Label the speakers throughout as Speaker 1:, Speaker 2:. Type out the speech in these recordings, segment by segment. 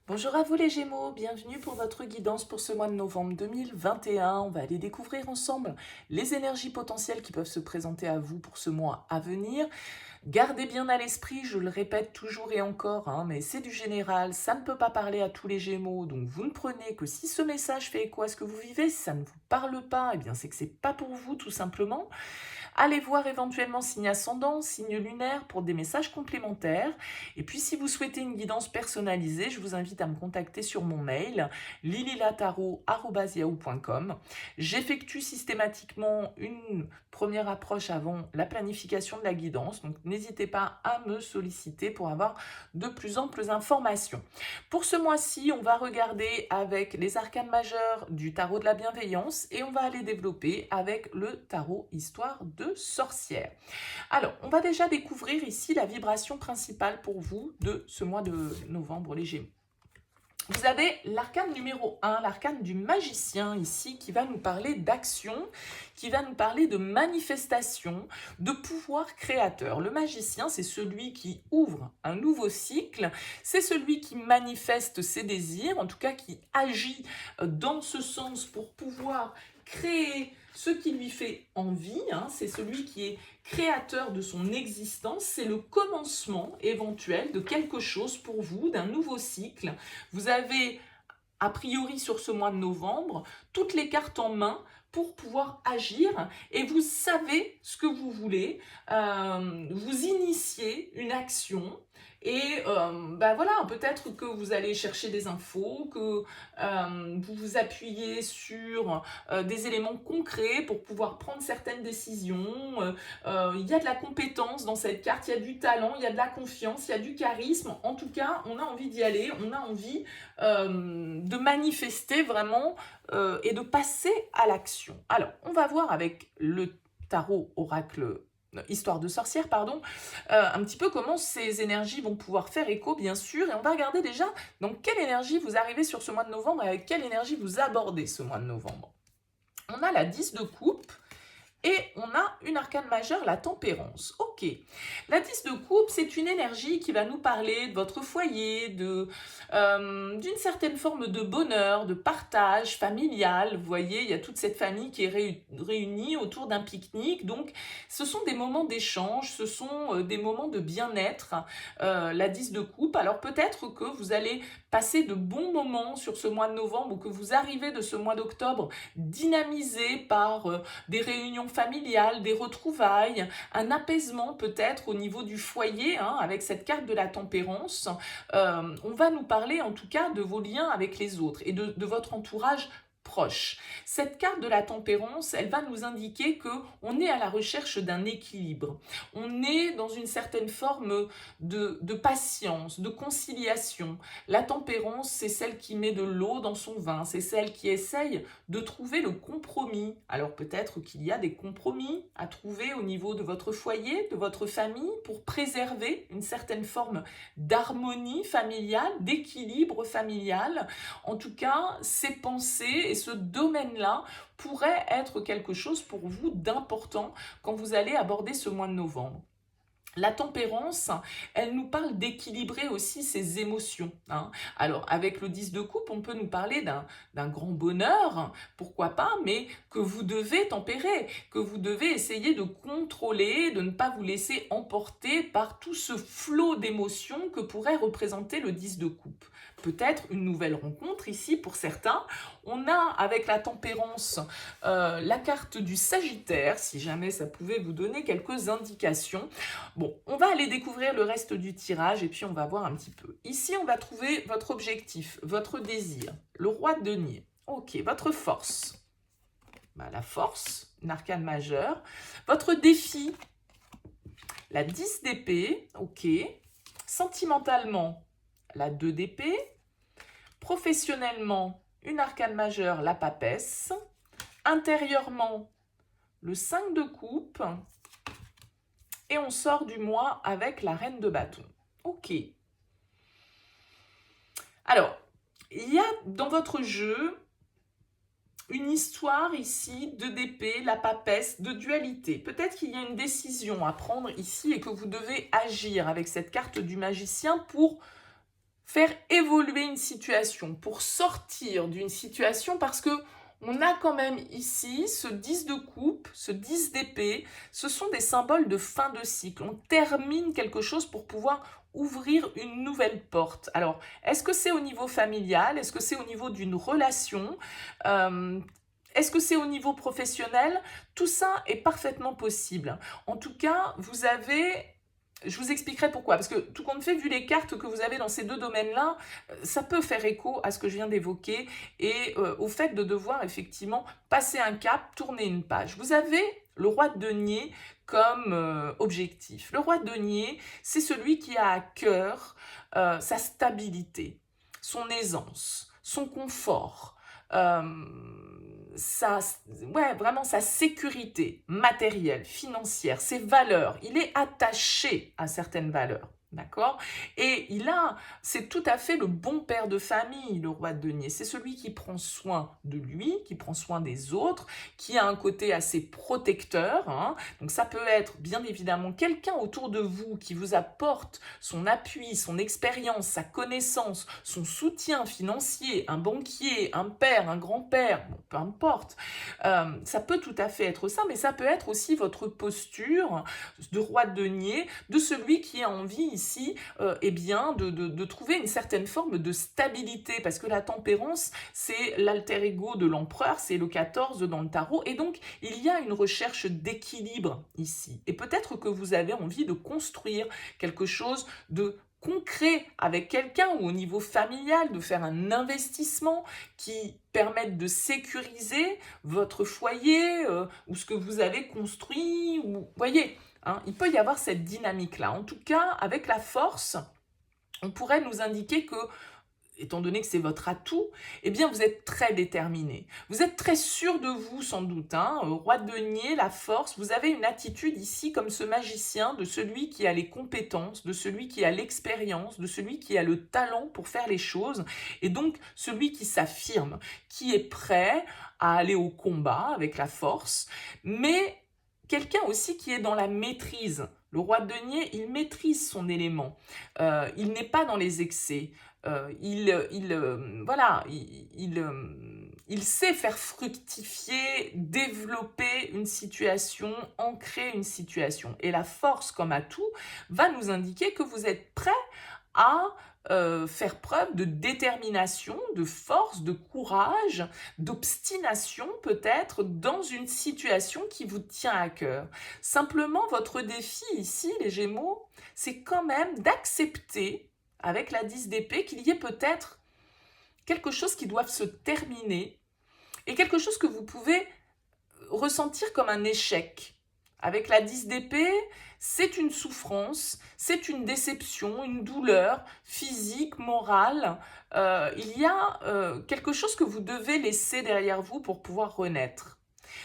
Speaker 1: Bonjour à vous les Gémeaux, bienvenue pour votre guidance pour ce mois de novembre 2021. On va aller découvrir ensemble les énergies potentielles qui peuvent se présenter à vous pour ce mois à venir. Gardez bien à l'esprit, je le répète toujours et encore, mais c'est du général, ça ne peut pas parler à tous les Gémeaux, donc vous ne prenez que si ce message fait écho à ce que vous vivez. Si ça ne vous parle pas, eh bien c'est que c'est pas pour vous tout simplement. Allez voir éventuellement signe ascendant, signe lunaire pour des messages complémentaires. Et puis si vous souhaitez une guidance personnalisée, je vous invite à me contacter sur mon mail lililataro@yahoo.com. J'effectue systématiquement une première approche avant la planification de la guidance, donc n'hésitez pas à me solliciter pour avoir de plus amples informations. Pour ce mois-ci, on va regarder avec les arcanes majeurs du tarot de la bienveillance et on va aller développer avec le tarot histoire de sorcière. Alors, on va déjà découvrir ici la vibration principale pour vous de ce mois de novembre, les Gémeaux. Vous avez l'arcane numéro 1, l'arcane du magicien ici, qui va nous parler d'action, qui va nous parler de manifestation, de pouvoir créateur. Le magicien, c'est celui qui ouvre un nouveau cycle, c'est celui qui manifeste ses désirs, en tout cas qui agit dans ce sens pour pouvoir créer ce qui lui fait envie, c'est celui qui est créateur de son existence, c'est le commencement éventuel de quelque chose pour vous, d'un nouveau cycle. Vous avez, a priori sur ce mois de novembre, toutes les cartes en main pour pouvoir agir et vous savez ce que vous voulez, vous initiez une action et voilà, peut-être que vous allez chercher des infos, que vous vous appuyez sur des éléments concrets pour pouvoir prendre certaines décisions. Il y a de la compétence dans cette carte, il y a du talent, il y a de la confiance, il y a du charisme. En tout cas, on a envie d'y aller, on a envie de manifester vraiment et de passer à l'action. Alors, on va voir avec le tarot oracle histoire de sorcière, pardon, un petit peu comment ces énergies vont pouvoir faire écho, bien sûr, et on va regarder déjà dans quelle énergie vous arrivez sur ce mois de novembre et avec quelle énergie vous abordez ce mois de novembre. On a la 10 de coupe, et on a une arcane majeure, la tempérance. Ok. La 10 de coupe, c'est une énergie qui va nous parler de votre foyer, d'une certaine forme de bonheur, de partage familial. Vous voyez, il y a toute cette famille qui est réunie autour d'un pique-nique. Donc, ce sont des moments d'échange, ce sont des moments de bien-être, la 10 de coupe. Alors, peut-être que vous allez passer de bons moments sur ce mois de novembre ou que vous arrivez de ce mois d'octobre dynamisé par des réunions familiales, des retrouvailles, un apaisement peut-être au niveau du foyer, avec cette carte de la tempérance. On va nous parler en tout cas de vos liens avec les autres et de votre entourage proche. Cette carte de la tempérance, elle va nous indiquer que on est à la recherche d'un équilibre. On est dans une certaine forme de patience, de conciliation. La tempérance, c'est celle qui met de l'eau dans son vin, c'est celle qui essaye de trouver le compromis. Alors peut-être qu'il y a des compromis à trouver au niveau de votre foyer, de votre famille, pour préserver une certaine forme d'harmonie familiale, d'équilibre familial. En tout cas, ces pensées et ce domaine-là pourrait être quelque chose pour vous d'important quand vous allez aborder ce mois de novembre. La tempérance, elle nous parle d'équilibrer aussi ses émotions. Alors, avec le 10 de coupe, on peut nous parler d'un grand bonheur, pourquoi pas, mais que vous devez tempérer, que vous devez essayer de contrôler, de ne pas vous laisser emporter par tout ce flot d'émotions que pourrait représenter le 10 de coupe. Peut-être une nouvelle rencontre ici pour certains. On a avec la tempérance la carte du Sagittaire, si jamais ça pouvait vous donner quelques indications. Bon, on va aller découvrir le reste du tirage et puis on va voir un petit peu. Ici, on va trouver votre objectif, votre désir, le roi de denier. Ok, votre force. La force, une arcane majeure. Votre défi, la 10 d'épée. Ok. Sentimentalement, la 2 d'épée. Professionnellement, une arcane majeure, la papesse. Intérieurement, le 5 de coupe. Et on sort du mois avec la reine de bâton. Ok. Alors, il y a dans votre jeu une histoire ici de d'épée, la papesse, de dualité. Peut-être qu'il y a une décision à prendre ici et que vous devez agir avec cette carte du magicien pour faire évoluer une situation, pour sortir d'une situation, parce que on a quand même ici ce 10 de coupe, ce 10 d'épée, ce sont des symboles de fin de cycle. On termine quelque chose pour pouvoir ouvrir une nouvelle porte. Alors, est-ce que c'est au niveau familial? Est-ce que c'est au niveau d'une relation? Euh, Est-ce que c'est au niveau professionnel? Tout ça est parfaitement possible. En tout cas, vous avez... Je vous expliquerai pourquoi. Parce que tout compte fait, vu les cartes que vous avez dans ces deux domaines-là, ça peut faire écho à ce que je viens d'évoquer et au fait de devoir effectivement passer un cap, tourner une page. Vous avez le roi de denier comme objectif. Le roi de denier, c'est celui qui a à cœur sa stabilité, son aisance, son confort, euh, vraiment sa sécurité matérielle, financière, ses valeurs. Il est attaché à certaines valeurs. D'accord? Et c'est tout à fait le bon père de famille, le roi de denier. C'est celui qui prend soin de lui, qui prend soin des autres, qui a un côté assez protecteur, hein. Donc ça peut être bien évidemment quelqu'un autour de vous qui vous apporte son appui, son expérience, sa connaissance, son soutien financier, un banquier, un père, un grand-père, bon, peu importe. Ça peut tout à fait être ça, mais ça peut être aussi votre posture de roi de denier, de celui qui a envie ici eh bien, de trouver une certaine forme de stabilité, parce que la tempérance, c'est l'alter ego de l'empereur, c'est le 14 dans le tarot, et donc il y a une recherche d'équilibre ici. Et peut-être que vous avez envie de construire quelque chose de concret avec quelqu'un ou au niveau familial, de faire un investissement qui permette de sécuriser votre foyer ou ce que vous avez construit, ou voyez, hein, il peut y avoir cette dynamique-là. En tout cas, avec la force, on pourrait nous indiquer que, étant donné que c'est votre atout, eh bien vous êtes très déterminé. Vous êtes très sûr de vous sans doute, hein, roi de denier, la force, vous avez une attitude ici comme ce magicien, de celui qui a les compétences, de celui qui a l'expérience, de celui qui a le talent pour faire les choses, et donc celui qui s'affirme, qui est prêt à aller au combat avec la force, mais quelqu'un aussi qui est dans la maîtrise. Le roi de denier, il maîtrise son élément. Il n'est pas dans les excès. Voilà, il sait faire fructifier, développer une situation, ancrer une situation. Et la force, comme atout, va nous indiquer que vous êtes prêt à faire preuve de détermination, de force, de courage, d'obstination peut-être dans une situation qui vous tient à cœur. Simplement, votre défi ici, les Gémeaux, c'est quand même d'accepter, avec la 10 d'épée, qu'il y ait peut-être quelque chose qui doit se terminer et quelque chose que vous pouvez ressentir comme un échec. Avec la 10 d'épée, c'est une souffrance, c'est une déception, une douleur physique, morale. Il y a quelque chose que vous devez laisser derrière vous pour pouvoir renaître.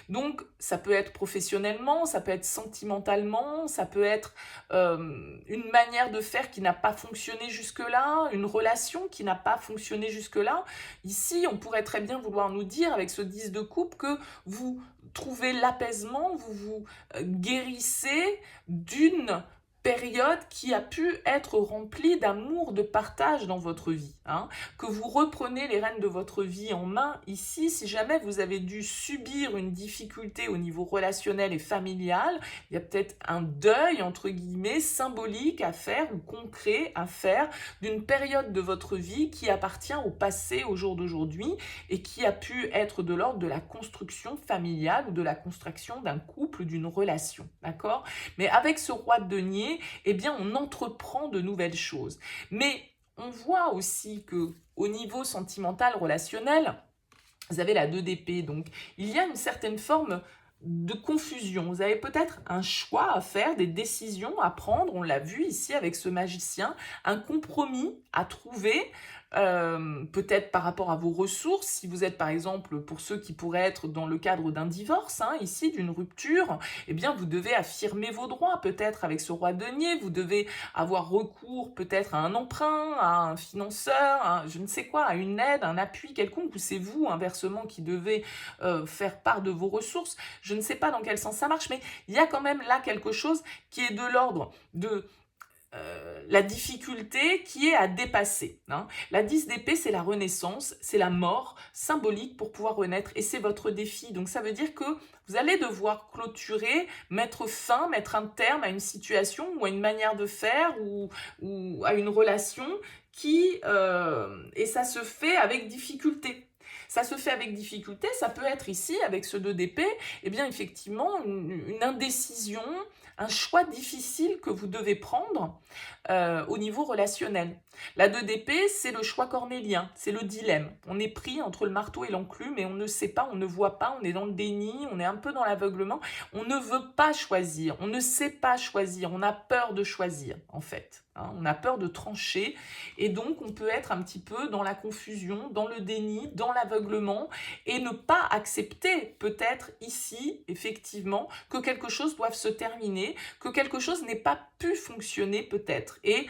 Speaker 1: Donc, ça peut être professionnellement, ça peut être sentimentalement, ça peut être une manière de faire qui n'a pas fonctionné jusque-là, une relation qui n'a pas fonctionné jusque-là. Ici, on pourrait très bien vouloir nous dire, avec ce 10 de coupe, que vous trouvez l'apaisement, vous vous guérissez d'une période qui a pu être remplie d'amour, de partage dans votre vie, hein, que vous reprenez les rênes de votre vie en main ici, si jamais vous avez dû subir une difficulté au niveau relationnel et familial, il y a peut-être un deuil, entre guillemets, symbolique à faire ou concret à faire d'une période de votre vie qui appartient au passé, au jour d'aujourd'hui, et qui a pu être de l'ordre de la construction familiale ou de la construction d'un couple, d'une relation, d'accord? Mais avec ce roi de denier, eh bien, on entreprend de nouvelles choses. Mais on voit aussi que au niveau sentimental, relationnel, vous avez la 2 d'épée, donc il y a une certaine forme de confusion. Vous avez peut-être un choix à faire, des décisions à prendre, on l'a vu ici avec ce magicien, un compromis à trouver, peut-être par rapport à vos ressources, si vous êtes par exemple, pour ceux qui pourraient être dans le cadre d'un divorce, hein, ici d'une rupture, eh bien vous devez affirmer vos droits peut-être avec ce roi de denier, vous devez avoir recours peut-être à un emprunt, à un financeur, à je ne sais quoi, à une aide, un appui quelconque, ou c'est vous inversement qui devez faire part de vos ressources. Je ne sais pas dans quel sens ça marche, mais il y a quand même là quelque chose qui est de l'ordre de la difficulté qui est à dépasser, hein. La 10 d'épée, c'est la renaissance, c'est la mort symbolique pour pouvoir renaître et c'est votre défi. Donc ça veut dire que vous allez devoir clôturer, mettre fin, mettre un terme à une situation ou à une manière de faire ou à une relation et ça se fait avec difficulté. Ça se fait avec difficulté, ça peut être ici, avec ce 2 d'épée, eh bien effectivement, une indécision, un choix difficile que vous devez prendre au niveau relationnel. La 2 d'épée, c'est le choix cornélien, c'est le dilemme. On est pris entre le marteau et l'enclume et on ne sait pas, on ne voit pas, on est dans le déni, on est un peu dans l'aveuglement. On ne veut pas choisir, on ne sait pas choisir, on a peur de choisir en fait. Hein, on a peur de trancher et donc on peut être un petit peu dans la confusion, dans le déni, dans l'aveuglement et ne pas accepter peut-être ici, effectivement, que quelque chose doive se terminer, que quelque chose n'ait pas pu fonctionner peut-être. Et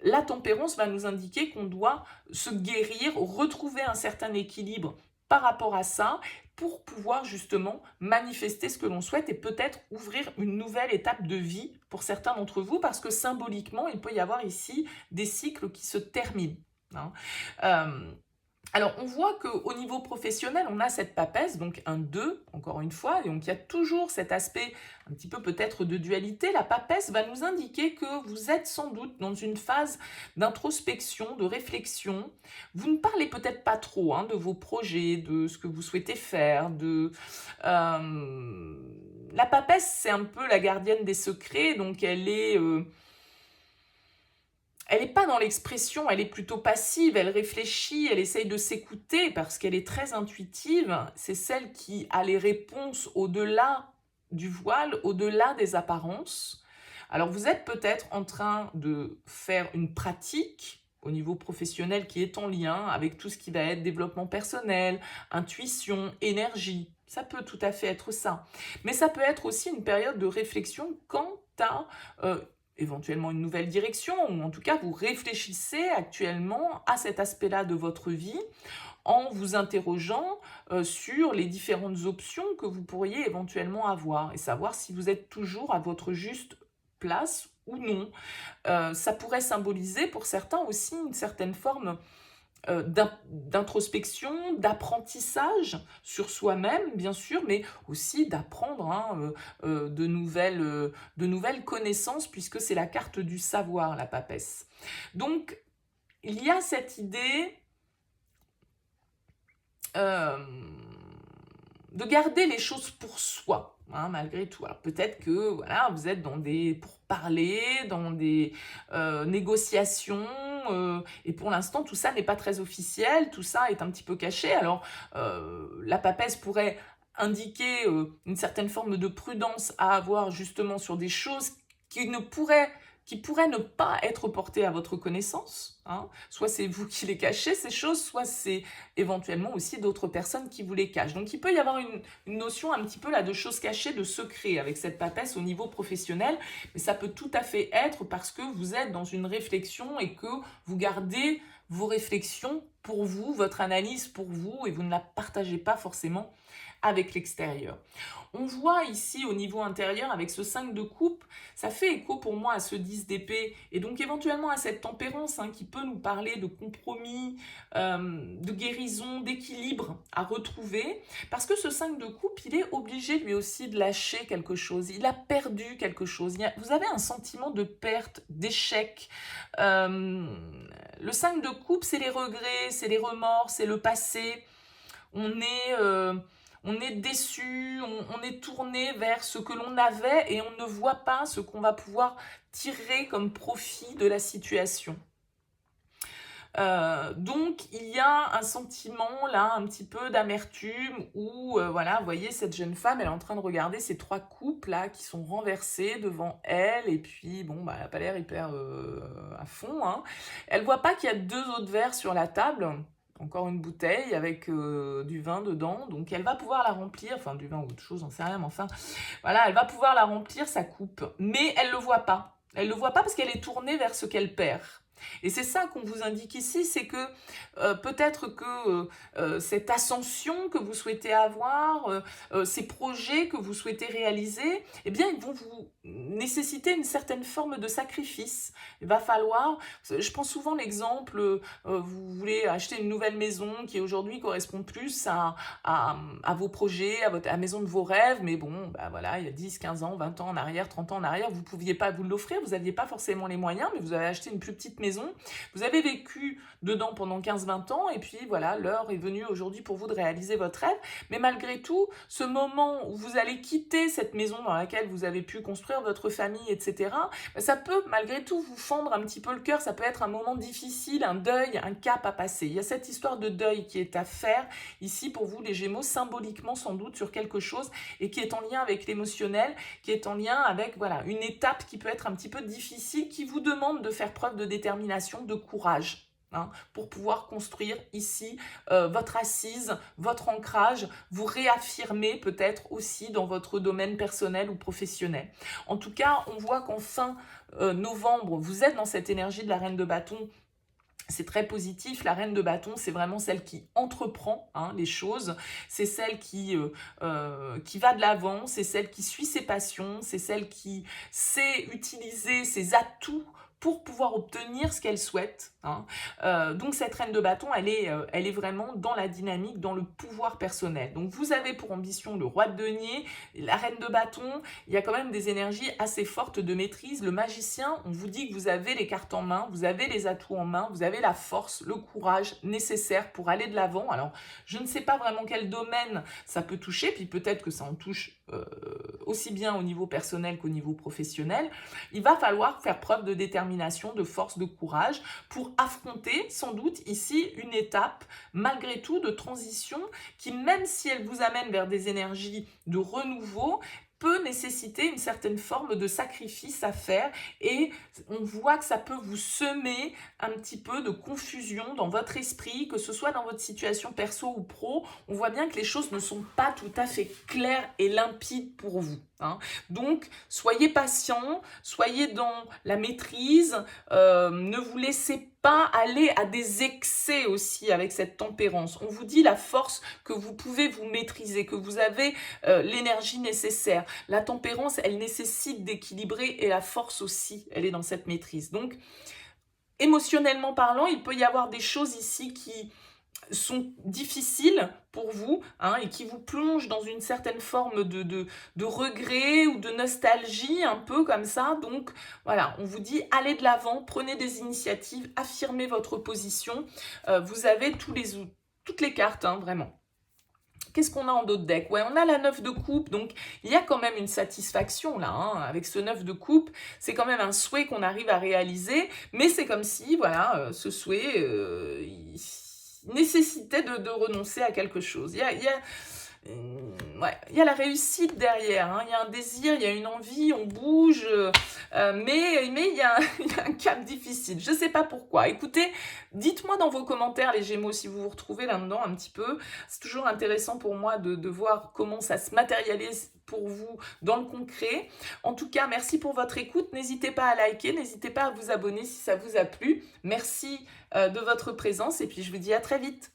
Speaker 1: la tempérance va nous indiquer qu'on doit se guérir, retrouver un certain équilibre par rapport à ça pour pouvoir justement manifester ce que l'on souhaite et peut-être ouvrir une nouvelle étape de vie pour certains d'entre vous parce que symboliquement, il peut y avoir ici des cycles qui se terminent. Hein. Alors, on voit qu'au niveau professionnel, on a cette papesse, donc un 2, encore une fois, et donc il y a toujours cet aspect un petit peu peut-être de dualité. La papesse va nous indiquer que vous êtes sans doute dans une phase d'introspection, de réflexion. Vous ne parlez peut-être pas trop de vos projets, de ce que vous souhaitez faire. La papesse, c'est un peu la gardienne des secrets, donc elle n'est pas dans l'expression, elle est plutôt passive, elle réfléchit, elle essaye de s'écouter parce qu'elle est très intuitive. C'est celle qui a les réponses au-delà du voile, au-delà des apparences. Alors vous êtes peut-être en train de faire une pratique au niveau professionnel qui est en lien avec tout ce qui va être développement personnel, intuition, énergie. Ça peut tout à fait être ça. Mais ça peut être aussi une période de réflexion quant à éventuellement une nouvelle direction, ou en tout cas vous réfléchissez actuellement à cet aspect-là de votre vie en vous interrogeant sur les différentes options que vous pourriez éventuellement avoir et savoir si vous êtes toujours à votre juste place ou non. Ça pourrait symboliser pour certains aussi une certaine forme d'introspection, d'apprentissage sur soi-même, bien sûr, mais aussi d'apprendre de nouvelles connaissances, puisque c'est la carte du savoir, la papesse. Donc, il y a cette idée de garder les choses pour soi, malgré tout. Alors peut-être que voilà, vous êtes dans des pourparlers, dans des négociations, et pour l'instant tout ça n'est pas très officiel, tout ça est un petit peu caché. Alors la papesse pourrait indiquer une certaine forme de prudence à avoir justement sur des choses qui pourraient ne pas être portées à votre connaissance. Soit c'est vous qui les cachez, ces choses, soit c'est éventuellement aussi d'autres personnes qui vous les cachent. Donc il peut y avoir une notion un petit peu là de choses cachées, de secret avec cette papesse au niveau professionnel, mais ça peut tout à fait être parce que vous êtes dans une réflexion et que vous gardez vos réflexions pour vous, votre analyse pour vous, et vous ne la partagez pas forcément avec l'extérieur. On voit ici au niveau intérieur avec ce 5 de coupe, ça fait écho pour moi à ce 10 d'épée et donc éventuellement à cette tempérance qui peut nous parler de compromis, de guérison, d'équilibre à retrouver parce que ce 5 de coupe, il est obligé lui aussi de lâcher quelque chose, il a perdu quelque chose, vous avez un sentiment de perte, d'échec. Le 5 de coupe, c'est les regrets, c'est les remords, c'est le passé. On est déçu, on est tourné vers ce que l'on avait et on ne voit pas ce qu'on va pouvoir tirer comme profit de la situation. Donc il y a un sentiment là un petit peu d'amertume où voilà, vous voyez cette jeune femme, elle est en train de regarder ces 3 coupes là qui sont renversées devant elle et puis bon bah elle n'a pas l'air hyper à fond. Elle voit pas qu'il y a 2 autres verres sur la table. Encore une bouteille avec du vin dedans, donc elle va pouvoir la remplir, enfin du vin ou autre chose, j'en sais rien, mais enfin, voilà, elle va pouvoir la remplir, sa coupe, mais elle le voit pas. Elle le voit pas parce qu'elle est tournée vers ce qu'elle perd. Et c'est ça qu'on vous indique ici, c'est que peut-être que cette ascension que vous souhaitez avoir, ces projets que vous souhaitez réaliser, eh bien ils vont vous nécessiter une certaine forme de sacrifice. Il va falloir, je prends souvent l'exemple, vous voulez acheter une nouvelle maison qui aujourd'hui correspond plus à vos projets, à la maison de vos rêves, mais bon, bah voilà, il y a 10, 15 ans, 20 ans en arrière, 30 ans en arrière, vous ne pouviez pas vous l'offrir, vous n'aviez pas forcément les moyens, mais vous avez acheté une plus petite maison, vous avez vécu dedans pendant 15-20 ans, et puis voilà, l'heure est venue aujourd'hui pour vous de réaliser votre rêve, mais malgré tout, ce moment où vous allez quitter cette maison dans laquelle vous avez pu construire votre famille, etc., ça peut malgré tout vous fendre un petit peu le cœur, ça peut être un moment difficile, un deuil, un cap à passer. Il y a cette histoire de deuil qui est à faire ici pour vous les Gémeaux, symboliquement sans doute sur quelque chose et qui est en lien avec l'émotionnel, qui est en lien avec voilà, une étape qui peut être un petit peu difficile, qui vous demande de faire preuve de détermination, de courage. Pour pouvoir construire ici votre assise, votre ancrage, vous réaffirmer peut-être aussi dans votre domaine personnel ou professionnel. En tout cas, on voit qu'en fin novembre, vous êtes dans cette énergie de la reine de bâton. C'est très positif. La reine de bâton, c'est vraiment celle qui entreprend les choses. C'est celle qui va de l'avant. C'est celle qui suit ses passions. C'est celle qui sait utiliser ses atouts pour pouvoir obtenir ce qu'elle souhaite. Donc cette reine de bâton, elle est vraiment dans la dynamique, dans le pouvoir personnel. Donc vous avez pour ambition le roi de denier, la reine de bâton, il y a quand même des énergies assez fortes de maîtrise. Le magicien, on vous dit que vous avez les cartes en main, vous avez les atouts en main, vous avez la force, le courage nécessaire pour aller de l'avant. Alors je ne sais pas vraiment quel domaine ça peut toucher, puis peut-être que ça en touche aussi bien au niveau personnel qu'au niveau professionnel. Il va falloir faire preuve de détermination, de force, de courage pour affronter sans doute ici une étape malgré tout de transition qui, même si elle vous amène vers des énergies de renouveau, peut nécessiter une certaine forme de sacrifice à faire et on voit que ça peut vous semer un petit peu de confusion dans votre esprit, que ce soit dans votre situation perso ou pro. On voit bien que les choses ne sont pas tout à fait claires et limpides pour vous. Donc, soyez patient, soyez dans la maîtrise, ne vous laissez pas aller à des excès aussi avec cette tempérance. On vous dit la force que vous pouvez vous maîtriser, que vous avez l'énergie nécessaire. La tempérance, elle nécessite d'équilibrer et la force aussi, elle est dans cette maîtrise. Donc, émotionnellement parlant, il peut y avoir des choses ici qui sont difficiles pour vous et qui vous plongent dans une certaine forme de regret ou de nostalgie, un peu comme ça. Donc voilà, on vous dit allez de l'avant, prenez des initiatives, affirmez votre position. Vous avez toutes les cartes, vraiment. Qu'est-ce qu'on a en d'autres decks? Ouais, on a la 9 de coupe, donc il y a quand même une satisfaction là, avec ce 9 de coupe. C'est quand même un souhait qu'on arrive à réaliser, mais c'est comme si, voilà, ce souhait nécessité de renoncer à quelque chose. Il y a la réussite derrière, il y a un désir, il y a une envie, on bouge, mais il y a un cap difficile. Je ne sais pas pourquoi. Écoutez, dites-moi dans vos commentaires, les Gémeaux, si vous vous retrouvez là-dedans un petit peu. C'est toujours intéressant pour moi de voir comment ça se matérialise pour vous dans le concret. En tout cas, merci pour votre écoute. N'hésitez pas à liker, n'hésitez pas à vous abonner si ça vous a plu. Merci de votre présence et puis je vous dis à très vite.